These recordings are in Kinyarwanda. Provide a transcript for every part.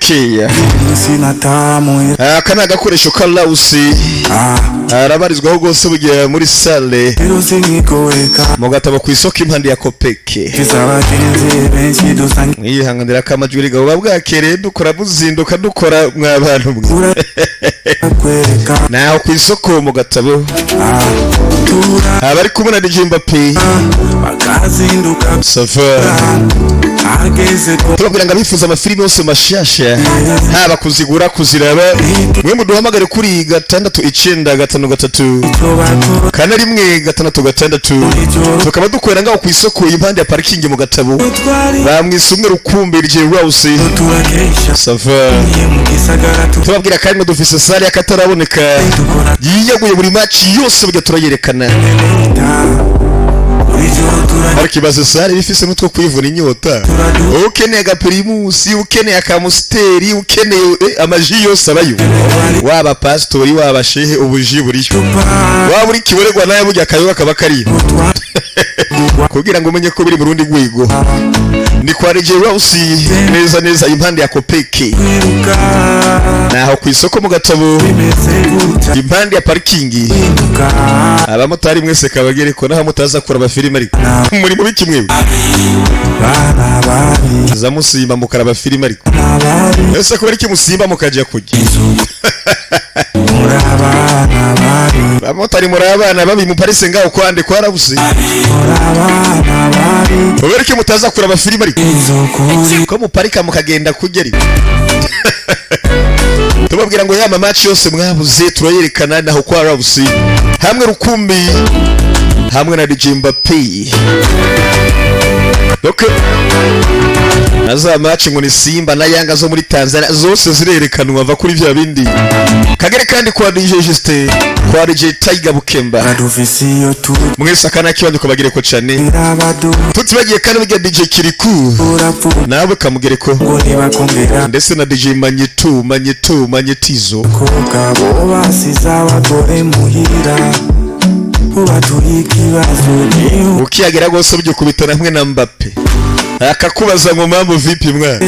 gakeya. Aka ni agakoresho ka Lawusi arabarizwaho rwose bugiye muri sale mu gatabo ku isoko impande ya Kopeke. Mwihanganira ko amajwi gabo bwakereye dukora buzinduka dukora mw'abantu mwe naho ku isoko mu gatabo abari kumuna DJ Mbappe Safa tubabwira ngo abifuza amafilimi yose mashasha haba kuzigura kuziraba mwe muduhamagare kuri 69553 kana rimwe 666 tukaba dukorera ngaho ku isoko impande ya parking mu gatabo bamwisumwe rukumbi DJ Rose Safa tubabwira kandi dufise sale yakataraboneka yiyaguye buri match yose burya turayerekana Arkibaze sare bifise nutwo kwivuna inyota ukeneye agapirimusi ukeneye akamusteri ukeneye amaji yose abayo waba pastori waba shehe ubuji buriyo waba uri kiboregwa naye burya kayo akaba kari kugira ngo umenye ko biri mu rundi rwego ni kwa DJ Rose neza neza impande ya Kopeke naho ku isoko mu gatabo impande ya parking abamotari mwese kabagere ko naho mutaza kura abafilime ariko muri mu bikimwe za musimba mukara abafilime ariko ese ko bari kimusimba mukaje kujya abamotari muri abana babi mu Paris ngaho kwande kwa Lawusi bari ki mutaza kura abafilime ariko ko mu parika mukagenda kugeri tubabwira ngo ya match yose mwabuze turayerekana naho kwa Lawusi hamwe rukumbi hamwe na DJ Mbappe. Okay. Naza match ngo ni Simba na Yanga zo muri Tanzania zose zirerekanwa va kuri vya bindi. Kagere kandi kwa DJ Juste, kwa DJ Tiger Bukemba. Mwese akana kibandi kubagire ko cyane. Tutibagiye kandi bya DJ Kiriku. Nawe kamugere ko. Ndetse na DJ Manyetizo. Ukiyagera gose byo kubitana hamwe na Mbappe akakubaza ngo mambo vipi mwa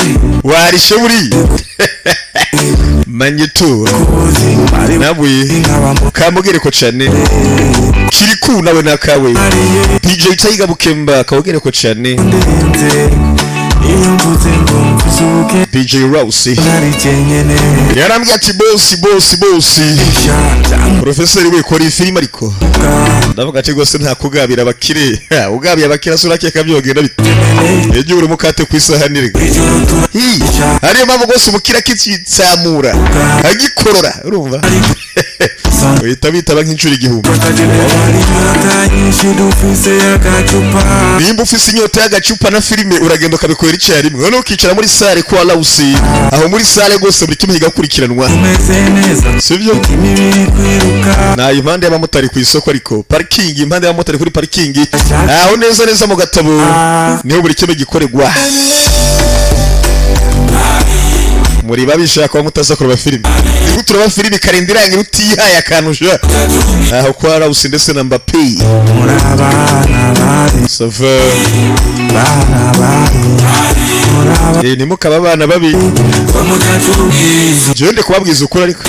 warishe buri Manyeto nabwe kamugere ko cyane Kiriku nawe nakawe DJ Tiger Bukemba kawugere ko cyane DJ Rose yarambye ati boss Professor we kora film ariko ndavuga ati gose nta kugabira abakire ugabiye abakira surake kabyogenda bite ejo uri mukate kwisahanire ari mabo gose umukira kitsamura agikorora urumva uhita nk'incuri igihumbi nimba ufise inyota y'agacupa na filime uragenda ukabikorera icyarimwe none ukicara muri sale kwa Lawusi aho muri sale gose buri kimwe gakurikiranwa sivyo na impande y'abamotari ku isoko ariko parking impande y'abamotari kuri parking aho neza mu gatabo niho buri kimwe gikoregwa muri babishaka ko mutaza kureba filime turaba filime karendiranye rutihaye akanusha aho kwa Lawusi ndetse na Mbappe Safa ni mukaba abana babi je ndekubabwiza ukuri ariko